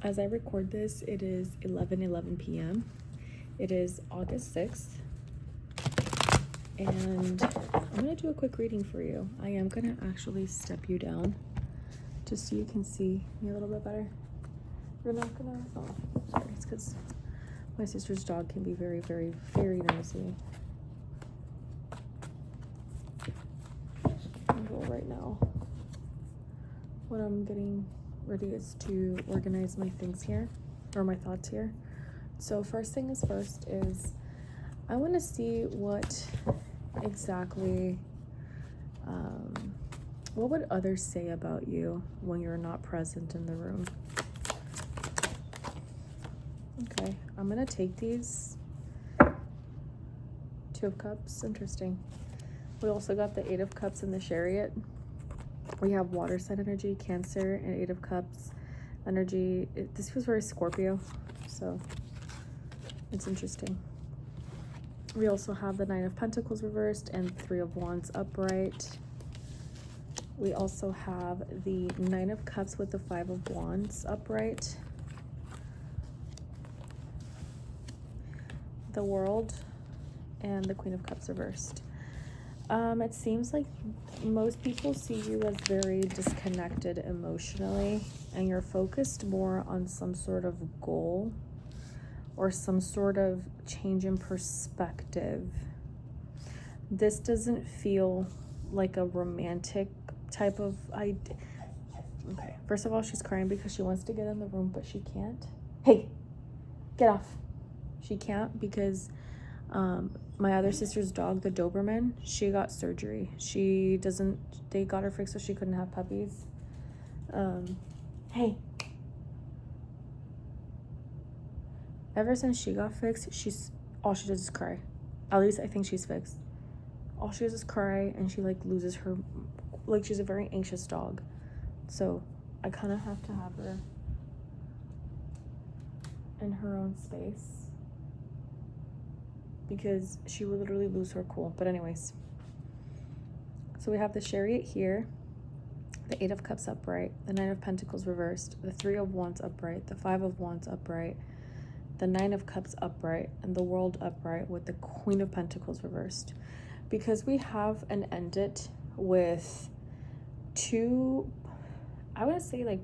As I record this, it is 11:11 p.m. It is August 6th, and I'm going to do a quick reading for you. I am going to actually step you down just so you can see me a little bit better. You're not going to... Oh, sorry. It's because my sister's dog can be very, very, very noisy. Right now, what I'm getting ready is to organize my things here, or my thoughts here. So first thing is first is I want to see what exactly what would others say about you when you're not present in the room. Okay, I'm gonna take these. Two of Cups, interesting. We also got the Eight of Cups and the Chariot. We have water sign energy, Cancer, and Eight of Cups energy. This feels very Scorpio, so it's interesting. We also have the Nine of Pentacles reversed and Three of Wands upright. We also have the Nine of Cups with the Five of Wands upright. The World and the Queen of Cups reversed. It seems like most people see you as very disconnected emotionally, and you're focused more on some sort of goal or some sort of change in perspective. This doesn't feel like a romantic type of idea. Okay, first of all, she's crying because she wants to get in the room, but she can't. Hey, get off. She can't because my other sister's dog, the Doberman, she got surgery. They got her fixed so she couldn't have puppies. Hey. Ever since she got fixed, all she does is cry. At least I think she's fixed. All she does is cry, and she loses her, she's a very anxious dog. So I kind of have to have her in her own space, because she would literally lose her cool. But anyways, so we have the Chariot here, the Eight of Cups upright, the Nine of Pentacles reversed, the Three of Wands upright, the Five of Wands upright, the Nine of Cups upright, and the World upright with the Queen of Pentacles reversed. Because we have an ended with two, I would say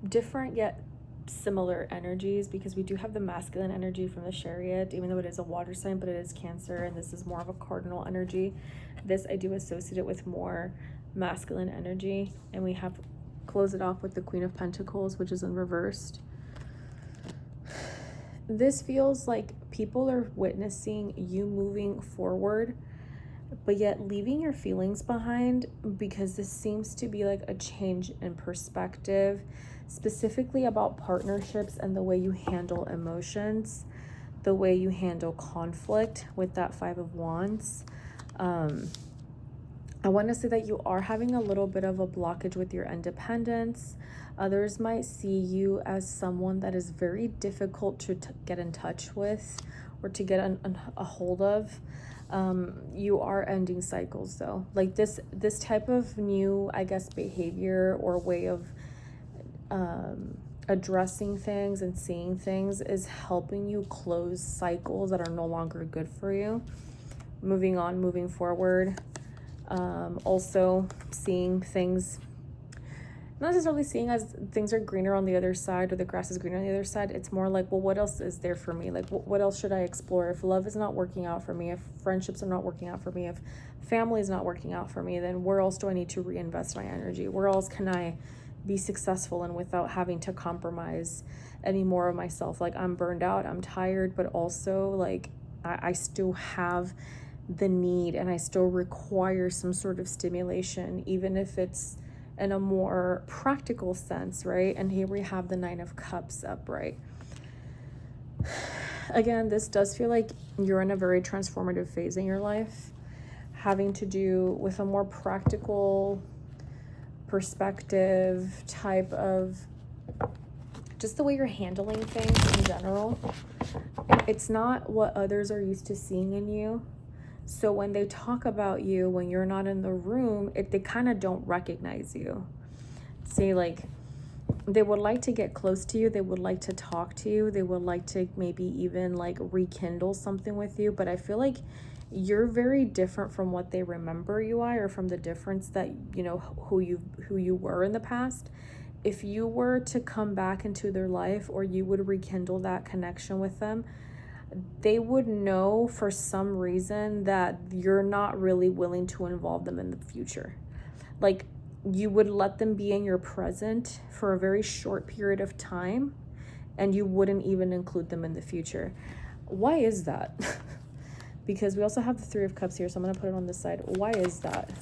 different yet similar energies, because we do have the masculine energy from the Chariot, even though it is a water sign, but it is Cancer, and this is more of a cardinal energy. This I do associate it with more masculine energy. And we have close it off with the Queen of Pentacles, which is in reversed. This feels like people are witnessing you moving forward, but yet leaving your feelings behind, because this seems to be like a change in perspective, specifically about partnerships and the way you handle emotions, the way you handle conflict with that Five of Wands. I want to say that you are having a little bit of a blockage with your independence. Others might see you as someone that is very difficult to get in touch with or to get a hold of. You are ending cycles though. This type of new, I guess, behavior or way of addressing things and seeing things is helping you close cycles that are no longer good for you. Moving on, moving forward. Also seeing things, not necessarily seeing as things are greener on the other side or the grass is greener on the other side. It's more like, well, what else is there for me? What else should I explore? If love is not working out for me, if friendships are not working out for me, if family is not working out for me, then where else do I need to reinvest my energy? Where else can I be successful and without having to compromise any more of myself? I'm burned out, I'm tired, but also I still have the need and I still require some sort of stimulation, even if it's in a more practical sense, right? And here we have the Nine of Cups upright. Again, this does feel like you're in a very transformative phase in your life, having to do with a more practical perspective type of just the way you're handling things in general. It's not what others are used to seeing in you. So when they talk about you, when you're not in the room, they kind of don't recognize you. Say they would like to get close to you. They would like to talk to you. They would like to maybe even like rekindle something with you. But I feel like you're very different from what they remember you are, or from the difference that, you know, who you were in the past. If you were to come back into their life, or you would rekindle that connection with them, they would know for some reason that you're not really willing to involve them in the future. Like, you would let them be in your present for a very short period of time, and you wouldn't even include them in the future. Why is that? Because we also have the Three of Cups here, so I'm going to put it on this side. Why is that?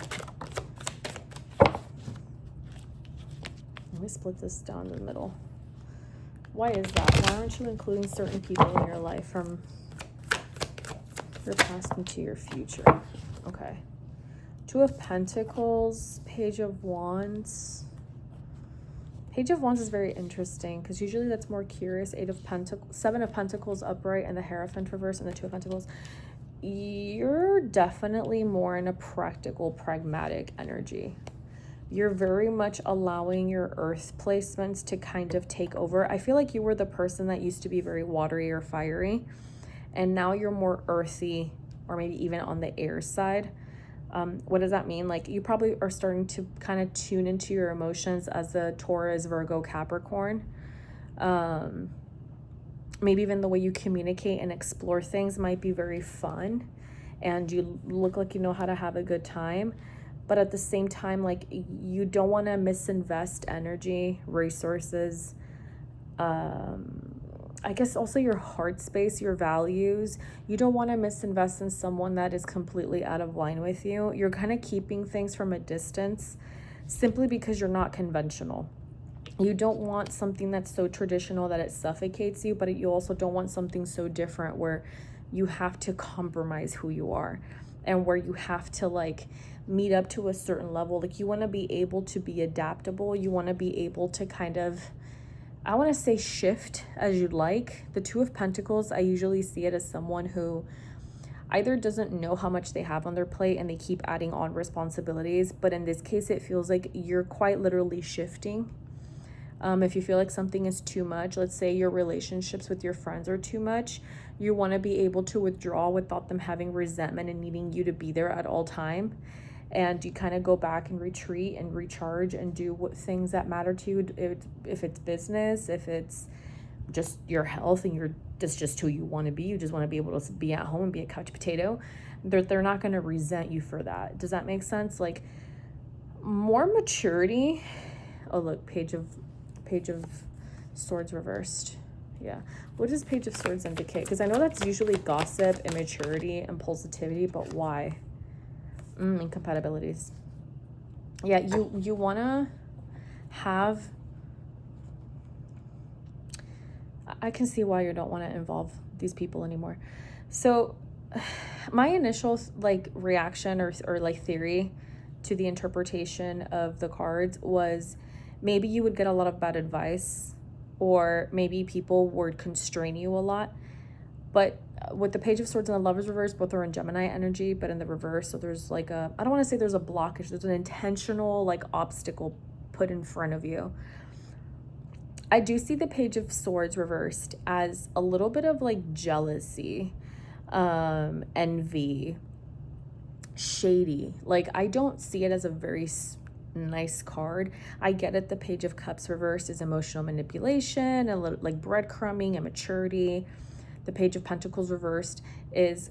Let me split this down the middle. Why is that? Why aren't you including certain people in your life from your past into your future? Okay. Two of Pentacles, Page of Wands. Page of Wands is very interesting because usually that's more curious. Eight of Pentacles, Seven of Pentacles upright, and the Hierophant reverse, and the Two of Pentacles. You're definitely more in a practical, pragmatic energy. You're very much allowing your earth placements to kind of take over. I feel like you were the person that used to be very watery or fiery, and now you're more earthy, or maybe even on the air side. What does that mean? Like, you probably are starting to kind of tune into your emotions as a Taurus, Virgo, Capricorn. Maybe even the way you communicate and explore things might be very fun, and you look like you know how to have a good time. But at the same time, like, you don't want to misinvest energy, resources, I guess also your heart space, your values. You don't want to misinvest in someone that is completely out of line with you. You're kind of keeping things from a distance simply because you're not conventional. You don't want something that's so traditional that it suffocates you, but you also don't want something so different where you have to compromise who you are, and where you have to like meet up to a certain level. Like, you want to be able to be adaptable. You want to be able to kind of, I want to say, shift as you'd like. The Two of Pentacles, I usually see it as someone who either doesn't know how much they have on their plate and they keep adding on responsibilities. But in this case, it feels like you're quite literally shifting. If you feel like something is too much, let's say your relationships with your friends are too much, you want to be able to withdraw without them having resentment and needing you to be there at all time. And you kind of go back and retreat and recharge and do what things that matter to you. If it's business, if it's just your health, and that's just who you want to be. You just want to be able to be at home and be a couch potato. They're not going to resent you for that. Does that make sense? Like, more maturity. Oh, look, Page of Swords reversed. Yeah. What does Page of Swords indicate? Because I know that's usually gossip, immaturity, impulsivity, but why? Incompatibilities. Yeah, you want to have... I can see why you don't want to involve these people anymore. So my initial like reaction or like theory to the interpretation of the cards was maybe you would get a lot of bad advice, or maybe people would constrain you a lot. But with the Page of Swords and the Lovers reverse, both are in Gemini energy, but in the reverse. So there's like I don't want to say there's a blockage. There's an intentional like obstacle put in front of you. I do see the Page of Swords reversed as a little bit of like jealousy, envy, shady. Like, I don't see it as a very nice card. I get it. The Page of Cups reversed is emotional manipulation, a little like breadcrumbing, immaturity. The Page of Pentacles reversed is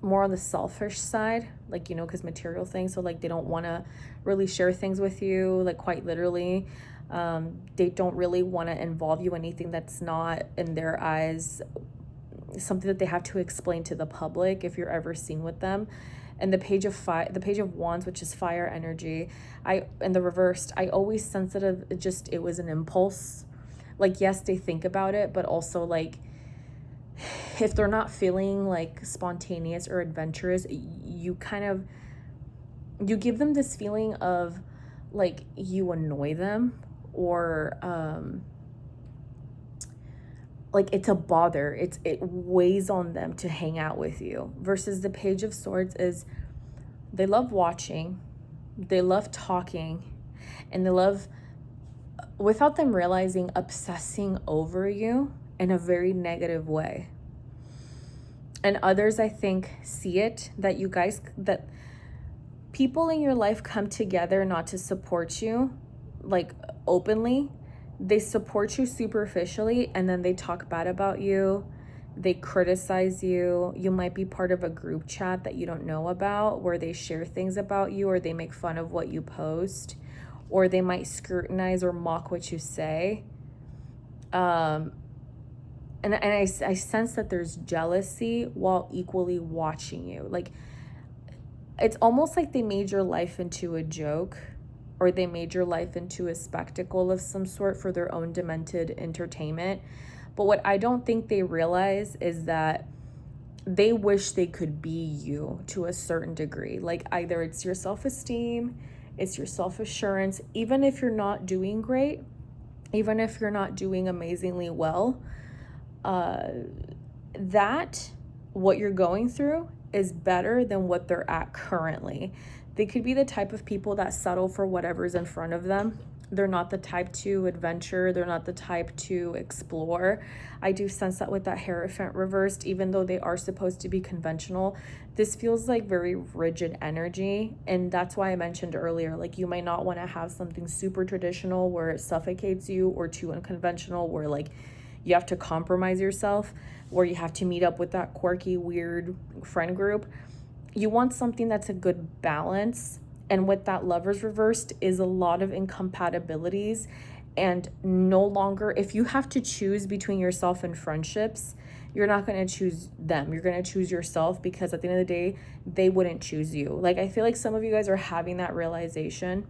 more on the selfish side, like, you know, because material things. So like, they don't want to really share things with you, like, quite literally. They don't really want to involve you in anything that's not, in their eyes, something that they have to explain to the public if you're ever seen with them. And the Page of Wands, which is fire energy, in the reversed, I always sense it was an impulse. Like, yes, they think about it, but also like, if they're not feeling like spontaneous or adventurous, you give them this feeling of like you annoy them, or like it's a bother. It weighs on them to hang out with you. Versus the Page of Swords is, they love watching, they love talking, and they love without them realizing, obsessing over you in a very negative way. And others, I think, see it, that you guys, that people in your life come together not to support you, like, openly. They support you superficially, and then they talk bad about you. They criticize you. You might be part of a group chat that you don't know about, where they share things about you, or they make fun of what you post, or they might scrutinize or mock what you say. And I sense that there's jealousy while equally watching you. Like, it's almost like they made your life into a joke, or they made your life into a spectacle of some sort for their own demented entertainment. But what I don't think they realize is that they wish they could be you to a certain degree. Like, either it's your self-esteem, it's your self-assurance, even if you're not doing great, even if you're not doing amazingly well, that what you're going through is better than what they're at currently. They could be the type of people that settle for whatever's in front of them. They're not the type to adventure. They're not the type to explore. I do sense that with that Hierophant reversed, even though they are supposed to be conventional, this feels like very rigid energy. And that's why I mentioned earlier, like, you might not want to have something super traditional where it suffocates you, or too unconventional where, like, you have to compromise yourself, where you have to meet up with that quirky, weird friend group. You want something that's a good balance. And with that Lovers reversed is a lot of incompatibilities. And no longer, if you have to choose between yourself and friendships, you're not going to choose them. You're going to choose yourself, because at the end of the day, they wouldn't choose you. Like, I feel like some of you guys are having that realization.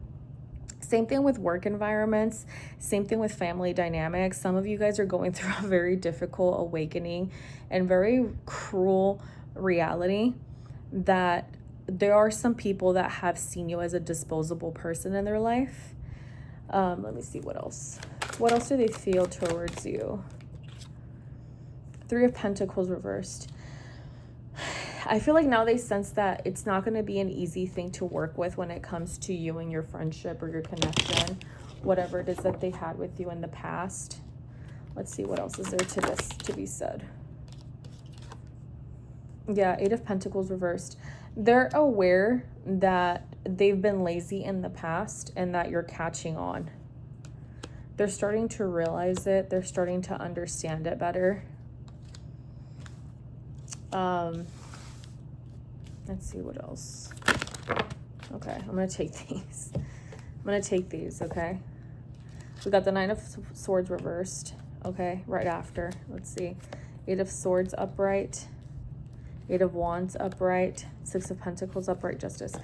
Same thing with work environments, same thing with family dynamics. Some of you guys are going through a very difficult awakening and very cruel reality, that there are some people that have seen you as a disposable person in their life. Let me see what else. What else do they feel towards you? Three of Pentacles reversed. I feel like now they sense that it's not going to be an easy thing to work with when it comes to you and your friendship or your connection, whatever it is that they had with you in the past. Let's see, what else is there to be said? Yeah, Eight of Pentacles reversed. They're aware that they've been lazy in the past and that you're catching on. They're starting to realize it. They're starting to understand it better. Let's see what else. Okay, I'm going to take these. Okay? We got the Nine of Swords reversed. Okay, right after. Let's see. Eight of Swords upright. Eight of Wands upright. Six of Pentacles upright. Justice.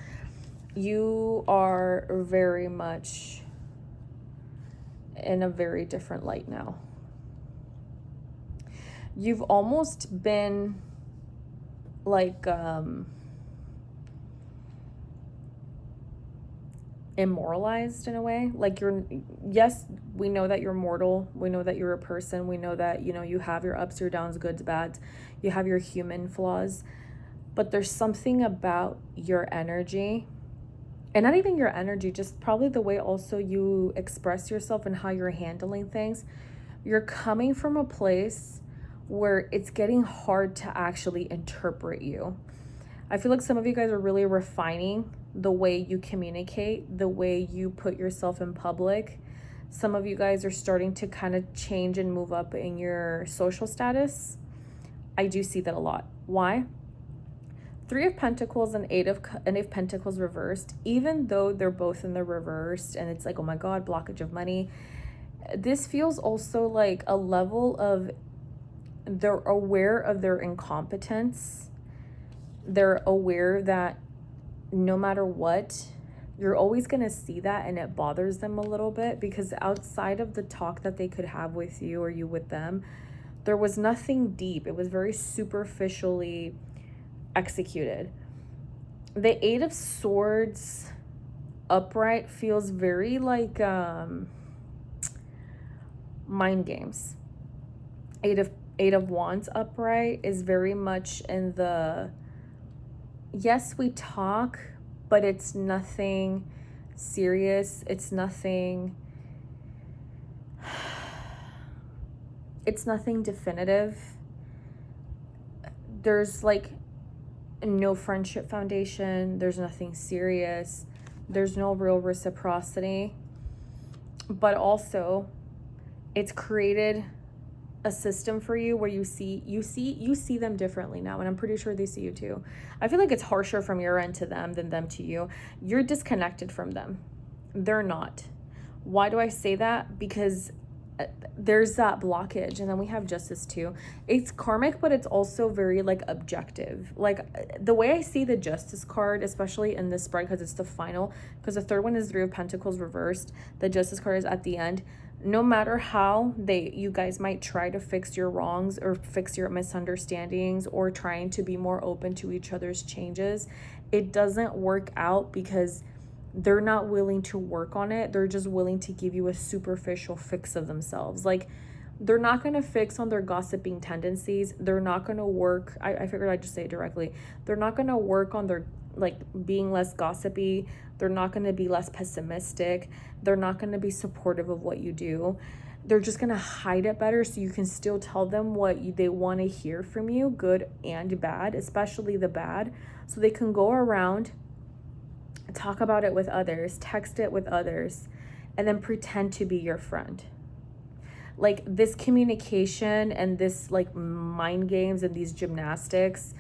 You are very much in a very different light now. You've almost been like immortalized in a way. Like, yes, we know that you're mortal, we know that you're a person, we know that, you know, you have your ups, your downs, goods, bads, you have your human flaws, but there's something about your energy, and not even your energy, just probably the way also you express yourself and how you're handling things. You're coming from a place where it's getting hard to actually interpret you. I feel like some of you guys are really refining the way you communicate, the way you put yourself in public. Some of you guys are starting to kind of change and move up in your social status. I do see that a lot. Why? Three of Pentacles and Eight of Pentacles reversed, even though they're both in the reversed and it's like, oh my God, blockage of money. This feels also like a level of, they're aware of their incompetence. They're aware that no matter what, you're always going to see that, and it bothers them a little bit, because outside of the talk that they could have with you or you with them, there was nothing deep. It was very superficially executed. The Eight of Swords upright feels very like mind games. Eight of Wands upright is very much in the, yes, we talk, but it's nothing serious. It's nothing it's nothing definitive. There's like no friendship foundation. There's nothing serious. There's no real reciprocity. But also, it's created a system for you where you see them differently now, and I'm pretty sure they see you too. I feel like it's harsher from your end to them than them to you. You're disconnected from them. They're not. Why do I say that? Because there's that blockage, and then we have justice too. It's karmic, but it's also very like objective. Like the way I see the justice card, especially in this spread, because it's the final, because the third one is 3 of Pentacles reversed, the justice card is at the end. No matter how you guys might try to fix your wrongs or fix your misunderstandings or trying to be more open to each other's changes, it doesn't work out because they're not willing to work on it. They're just willing to give you a superficial fix of themselves. Like, they're not going to fix on their gossiping tendencies. They're not going to work. I figured I'd just say it directly. They're not going to work on their, like, being less gossipy. They're not going to be less pessimistic. They're not going to be supportive of what you do. They're just going to hide it better so you can still tell them what they want to hear from you, good and bad, especially the bad, so they can go around, talk about it with others, text it with others, and then pretend to be your friend. Like, this communication and this like mind games and these gymnastics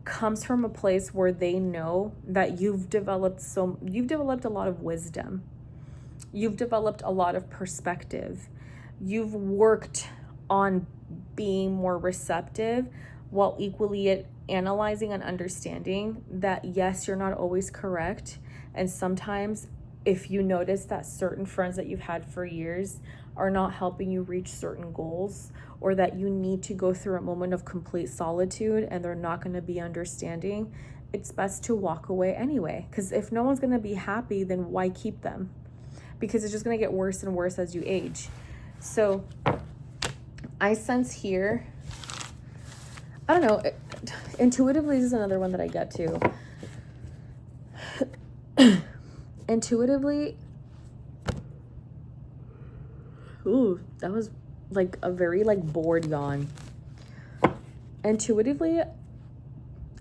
comes from a place where they know that you've developed a lot of wisdom. You've developed a lot of perspective. You've worked on being more receptive while equally analyzing and understanding that yes, you're not always correct. And sometimes if you notice that certain friends that you've had for years are not helping you reach certain goals, or that you need to go through a moment of complete solitude and they're not going to be understanding, it's best to walk away anyway. Because if no one's going to be happy, then why keep them? Because it's just going to get worse and worse as you age. So I sense here, I don't know, intuitively, this is another one that I get to. Intuitively, ooh, that was like a very like bored yawn. Intuitively,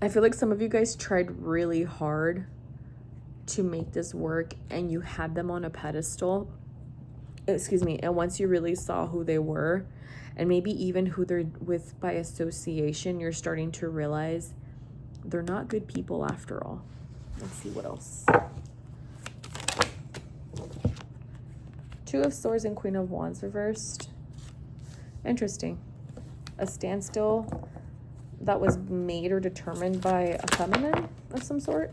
I feel like some of you guys tried really hard to make this work and you had them on a pedestal. And once you really saw who they were, and maybe even who they're with by association, you're starting to realize they're not good people after all. Let's see what else. 2 of Swords and Queen of Wands reversed. Interesting. A standstill that was made or determined by a feminine of some sort.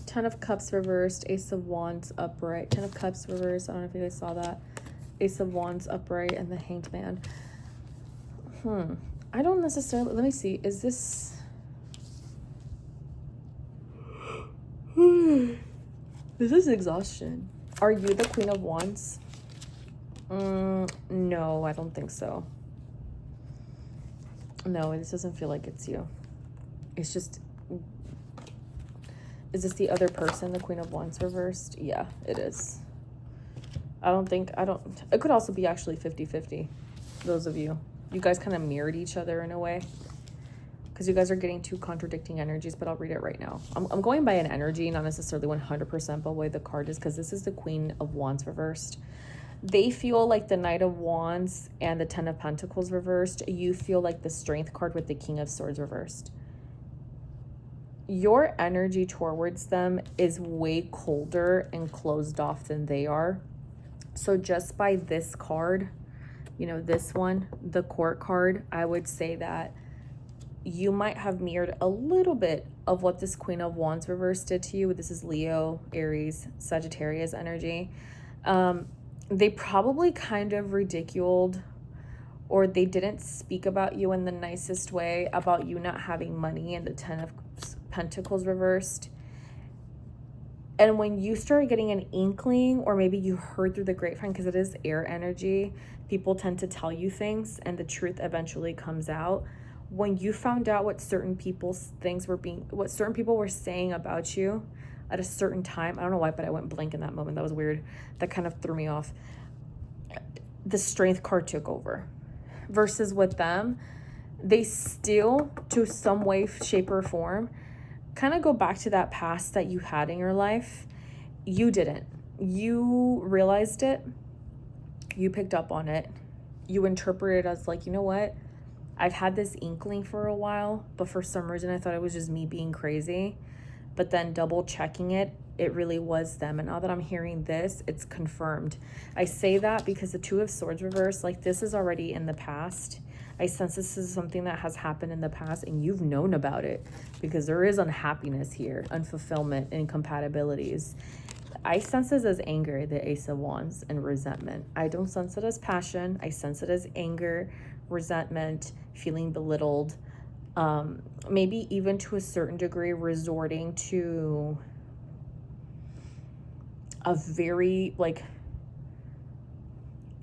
10 of Cups reversed, Ace of Wands upright. 10 of Cups reversed. I don't know if you guys saw that. Ace of Wands upright and the Hanged Man. I don't necessarily... Let me see. Is this... This is exhaustion. Are you the Queen of Wands? No, I don't think so. No, this doesn't feel like it's you. It's just... Is this the other person, the Queen of Wands reversed? Yeah, it is. It could also be actually 50-50. Those of you. You guys kind of mirrored each other in a way. Because you guys are getting 2 contradicting energies, but I'll read it right now. I'm going by an energy, not necessarily 100% by the way the card is, because this is the Queen of Wands reversed. They feel like the Knight of Wands and the 10 of Pentacles reversed. You feel like the Strength card with the King of Swords reversed. Your energy towards them is way colder and closed off than they are. So just by this card, you know, this one, the Court card, I would say that you might have mirrored a little bit of what this Queen of Wands reversed did to you. This is Leo, Aries, Sagittarius energy. They probably kind of ridiculed, or they didn't speak about you in the nicest way, about you not having money, and the 10 of Pentacles reversed. And when you start getting an inkling, or maybe you heard through the grapevine, because it is air energy, people tend to tell you things and the truth eventually comes out. When you found out what certain people's things were what certain people were saying about you at a certain time, I don't know why, but I went blank in that moment. That was weird. That kind of threw me off. the Strength card took over. Versus with them, they still, to some way, shape, or form, kind of go back to that past that you had in your life. You didn't. You realized it. You picked up on it. You interpreted it as like, you know what? I've had this inkling for a while, but for some reason I thought it was just me being crazy. But then double checking it, it really was them. And now that I'm hearing this, it's confirmed. I say that because the Two of Swords reverse, like this is already in the past. I sense this is something that has happened in the past and you've known about it because there is unhappiness here, unfulfillment, incompatibilities. I sense this as anger, the Ace of Wands, and resentment. I don't sense it as passion. I sense it as anger, resentment, feeling belittled, maybe even to a certain degree resorting to a very like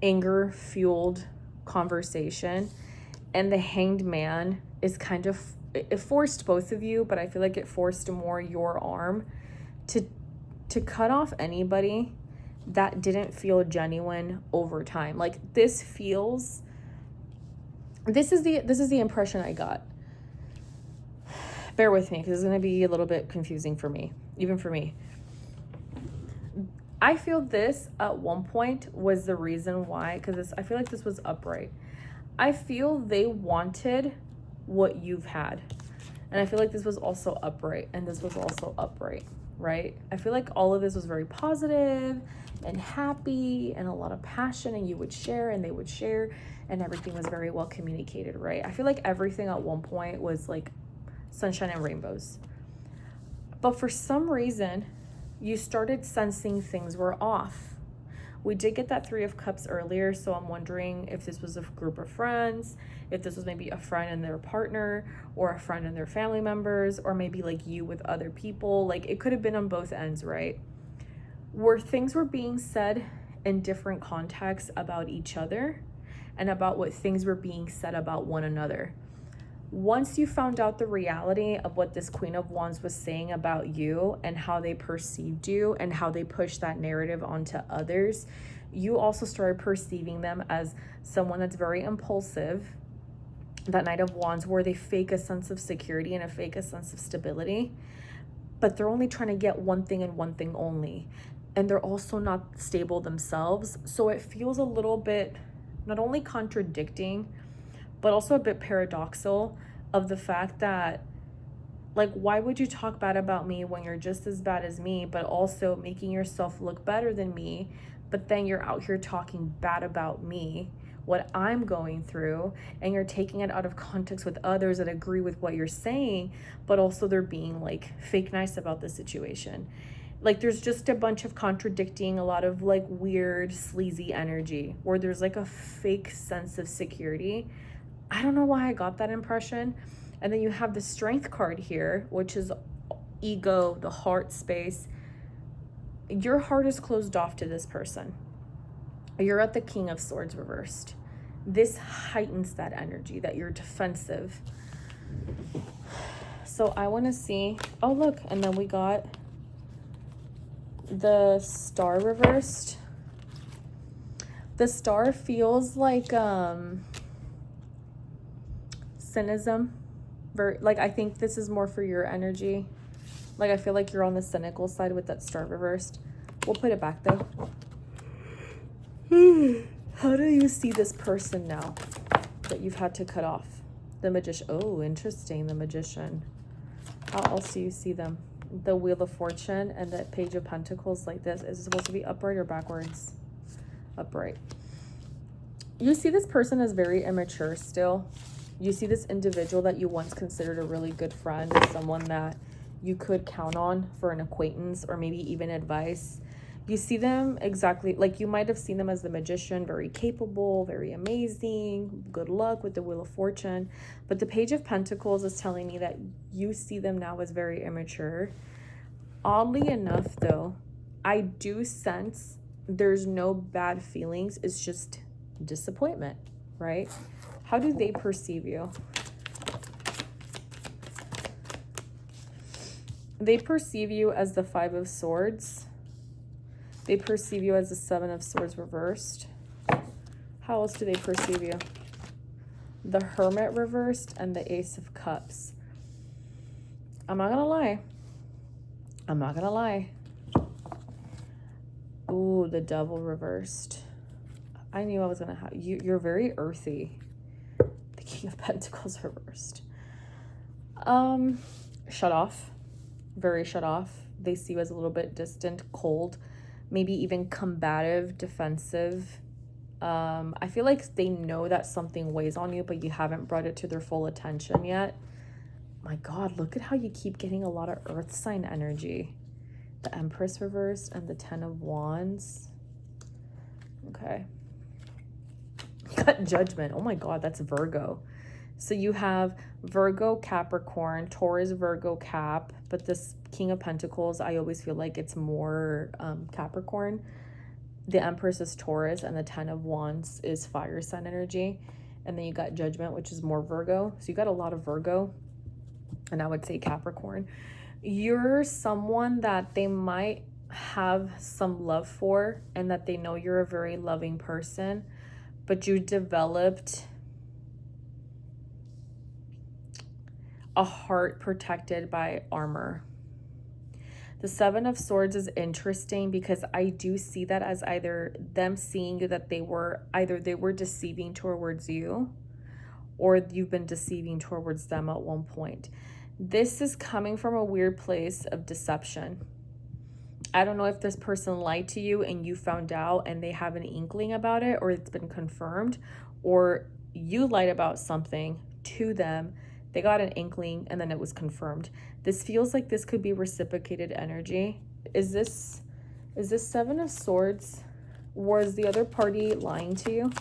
anger fueled conversation. And the Hanged Man is kind of, it forced both of you, but I feel like it forced more your arm to cut off anybody that didn't feel genuine over time. Like this feels, this is the impression I got. Bear with me because it's going to be a little bit confusing for me, even for me. I feel this at one point was the reason why, because I feel like this was upright. I feel they wanted what you've had. And I feel like this was also upright and this was also upright, right? I feel like all of this was very positive and happy and a lot of passion, and you would share and they would share and everything was very well communicated, right? I feel like everything at one point was like sunshine and rainbows. But for some reason, you started sensing things were off. We did get that Three of Cups earlier, so I'm wondering if this was a group of friends, if this was maybe a friend and their partner, or a friend and their family members, or maybe like you with other people. Like it could have been on both ends, right? Where things were being said in different contexts about each other and about what things were being said about one another. Once you found out the reality of what this Queen of Wands was saying about you and how they perceived you and how they pushed that narrative onto others, you also started perceiving them as someone that's very impulsive. That Knight of Wands, where they fake a sense of security and a fake a sense of stability, but they're only trying to get one thing and one thing only. And they're also not stable themselves. So it feels a little bit not only contradicting, but also a bit paradoxical of the fact that, like, why would you talk bad about me when you're just as bad as me, but also making yourself look better than me, but then you're out here talking bad about me, what I'm going through, and you're taking it out of context with others that agree with what you're saying, but also they're being like fake nice about the situation. Like there's just a bunch of contradicting, a lot of like weird sleazy energy where there's like a fake sense of security. I don't know why I got that impression. And then you have the Strength card here, which is ego, the heart space. Your heart is closed off to this person. You're at the King of Swords reversed. This heightens that energy, that you're defensive. So I want to see, oh look, and then we got the Star reversed. The Star feels like cynicism. Like I think this is more for your energy. Like I feel like you're on the cynical side with that Star reversed. We'll put it back though. How do you see this person now that you've had to cut off? The Magician. Oh, interesting. The Magician. How else do you see them? The Wheel of Fortune and the Page of Pentacles like this. Is it supposed to be upright or backwards? Upright. You see this person as very immature still. You see this individual that you once considered a really good friend, someone that you could count on for an acquaintance or maybe even advice. You see them exactly like you might have seen them as the Magician, very capable, very amazing, good luck with the Wheel of Fortune. But the Page of Pentacles is telling me that you see them now as very immature. Oddly enough, though, I do sense there's no bad feelings. It's just disappointment, right? How do they perceive you? They perceive you as the Five of Swords. They perceive you as the Seven of Swords reversed. How else do they perceive you? The Hermit reversed and the Ace of Cups. I'm not gonna lie. I'm not gonna lie. Ooh, the Devil reversed. I knew I was gonna have you. You're very earthy. The King of Pentacles reversed. Shut off. Very shut off. They see you as a little bit distant, cold, maybe even combative, defensive. I feel like they know that something weighs on you, but you haven't brought it to their full attention yet. My God, look at how you keep getting a lot of earth sign energy. The Empress reversed and the 10 of Wands. Okay. You got Judgment. Oh my God, that's Virgo. So you have Virgo, Capricorn, Taurus, Virgo, Cap, but this King of Pentacles, I always feel like it's more Capricorn. The Empress is Taurus and the 10 of Wands is fire sign energy. And then you got Judgment, which is more Virgo. So you got a lot of Virgo. And I would say Capricorn. You're someone that they might have some love for and that they know you're a very loving person, but you developed a heart protected by armor. The Seven of Swords is interesting because I do see that as either them seeing you that they were deceiving towards you, or you've been deceiving towards them at one point. This is coming from a weird place of deception. I don't know if this person lied to you and you found out and they have an inkling about it, or it's been confirmed, or you lied about something to them, they got an inkling and then it was confirmed. This feels like this could be reciprocated energy. Is this Seven of Swords? Was the other party lying to you?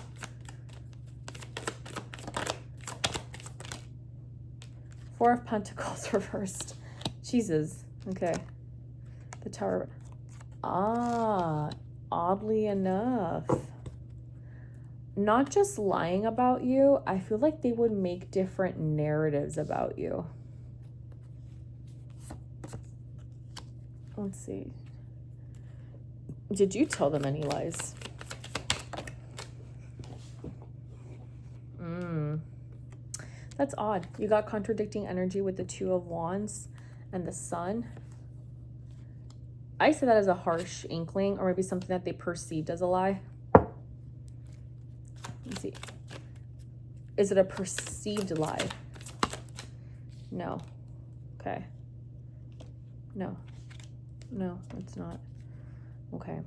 Four of Pentacles reversed. Jesus. Okay. The Tower. Oddly enough. Not just lying about you, I feel like they would make different narratives about you. Let's see. Did you tell them any lies? That's odd. You got contradicting energy with the Two of Wands and the Sun. I say that as a harsh inkling, or maybe something that they perceived as a lie. Let's see. Is it a perceived lie? No. Okay. No. No, it's not. Okay.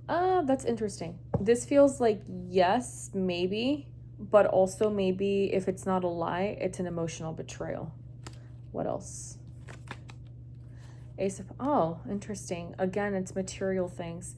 That's interesting. This feels like yes, maybe, but also maybe if it's not a lie, it's an emotional betrayal. What else? Ace of, oh, interesting. Again, it's material things.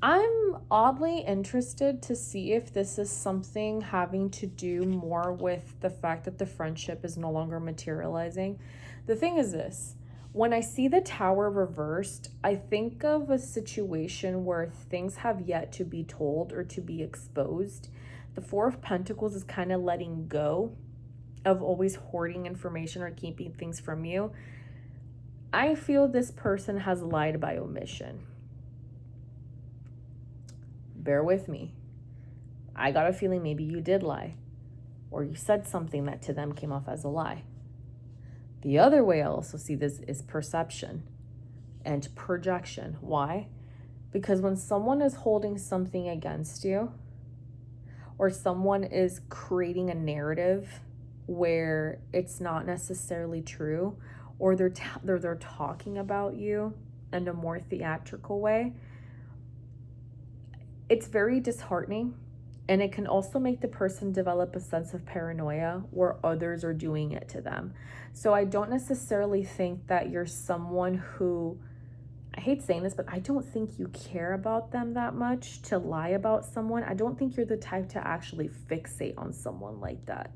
I'm oddly interested to see if this is something having to do more with the fact that the friendship is no longer materializing. The thing is this. When I see the Tower reversed, I think of a situation where things have yet to be told or to be exposed. The Four of Pentacles is kind of letting go of always hoarding information or keeping things from you. I feel this person has lied by omission. Bear with me. I got a feeling maybe you did lie, or you said something that to them came off as a lie. The other way I also see this is perception and projection. Why? Because when someone is holding something against you, or someone is creating a narrative where it's not necessarily true, or they're talking about you in a more theatrical way, it's very disheartening. And it can also make the person develop a sense of paranoia where others are doing it to them. So I don't necessarily think that you're someone who, I hate saying this, but I don't think you care about them that much to lie about someone. I don't think you're the type to actually fixate on someone like that.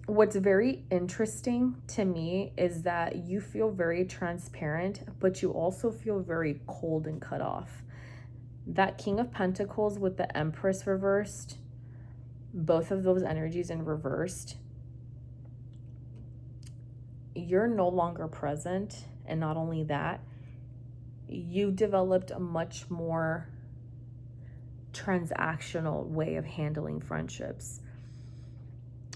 What's very interesting to me is that you feel very transparent, but you also feel very cold and cut off. That King of Pentacles with the Empress reversed, both of those energies in reversed, you're no longer present. And not only that, you developed a much more transactional way of handling friendships.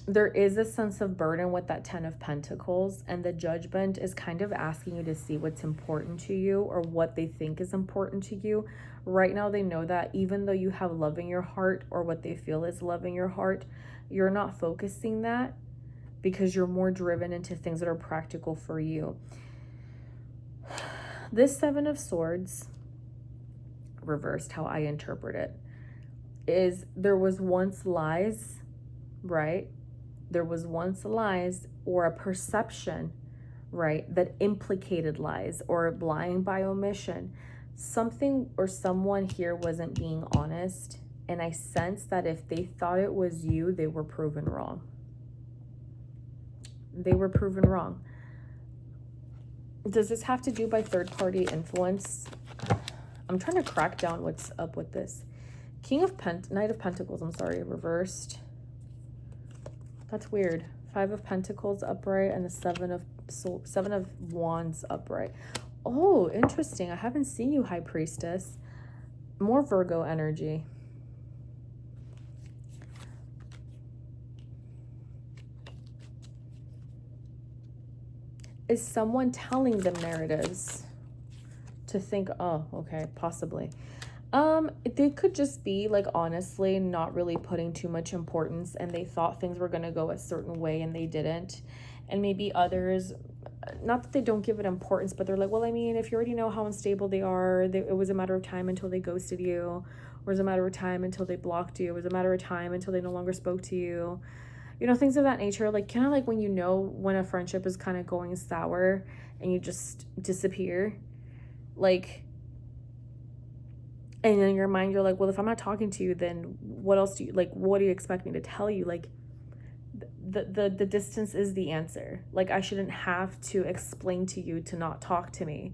There is a sense of burden with that 10 of Pentacles, and the Judgment is kind of asking you to see what's important to you or what they think is important to you. Right now, they know that even though you have love in your heart, or what they feel is love in your heart, you're not focusing that because you're more driven into things that are practical for you. This 7 of Swords, reversed, how I interpret it, is there was once lies, right? There was once lies, or a perception, right, that implicated lies, or lying by omission. Something or someone here wasn't being honest, and I sense that if they thought it was you, they were proven wrong. They were proven wrong. Does this have to do by third-party influence? I'm trying to crack down what's up with this. Knight of Pentacles, I'm sorry, reversed. That's weird. 5 of Pentacles upright, and the 7 of Wands upright. Oh, interesting. I haven't seen you, High Priestess. More Virgo energy. Is someone telling them narratives to think, oh, okay, possibly. They could just be, like, honestly not really putting too much importance, and they thought things were going to go a certain way and they didn't. And maybe others, not that they don't give it importance, but they're like, well, I mean, if you already know how unstable they are, it was a matter of time until they ghosted you, or it was a matter of time until they blocked you, it was a matter of time until they no longer spoke to you. You know, things of that nature. Like, kind of like when you know when a friendship is kind of going sour and you just disappear. Like, and in your mind, you're like, well, if I'm not talking to you, then what else do you, like, what do you expect me to tell you? Like, the distance is the answer. Like, I shouldn't have to explain to you to not talk to me.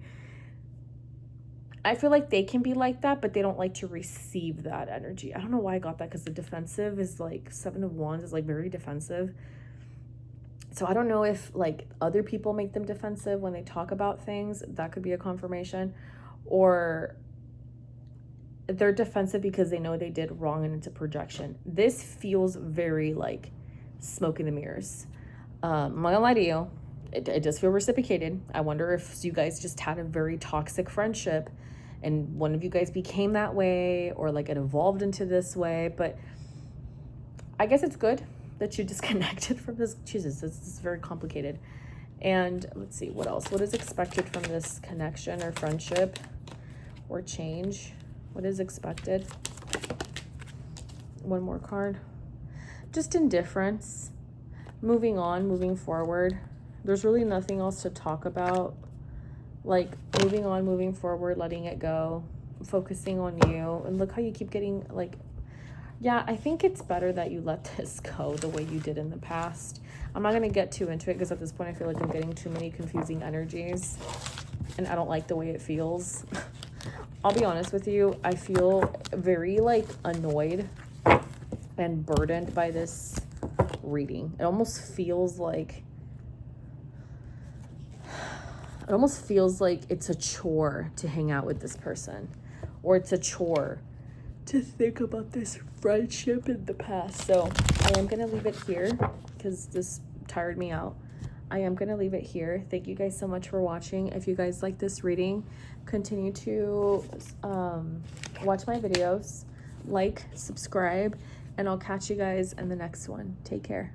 I feel like they can be like that, but they don't like to receive that energy. I don't know why I got that, because the defensive is like 7 of Wands is like very defensive. So I don't know if like other people make them defensive when they talk about things. That could be a confirmation. Or they're defensive because they know they did wrong and it's a projection. This feels very like smoke in the mirrors. I'm not gonna lie to you. It does feel reciprocated. I wonder if you guys just had a very toxic friendship and one of you guys became that way, or like it evolved into this way. But I guess it's good that you disconnected from this. Jesus, this is very complicated. And let's see, what else? What is expected from this connection or friendship or change? What is expected? One more card. Just indifference. Moving on, moving forward. There's really nothing else to talk about. Like, moving on, moving forward, letting it go, focusing on you. And look how you keep getting, like, yeah, I think it's better that you let this go the way you did in the past. I'm not going to get too into it because at this point I feel like I'm getting too many confusing energies and I don't like the way it feels. I'll be honest with you. I feel very, like, annoyed and burdened by this reading. It almost feels like it's a chore to hang out with this person, or it's a chore to think about this friendship in the past. So I am going to leave it here because this tired me out. I am going to leave it here. Thank you guys so much for watching. If you guys like this reading, continue to watch my videos, like, subscribe, and I'll catch you guys in the next one. Take care.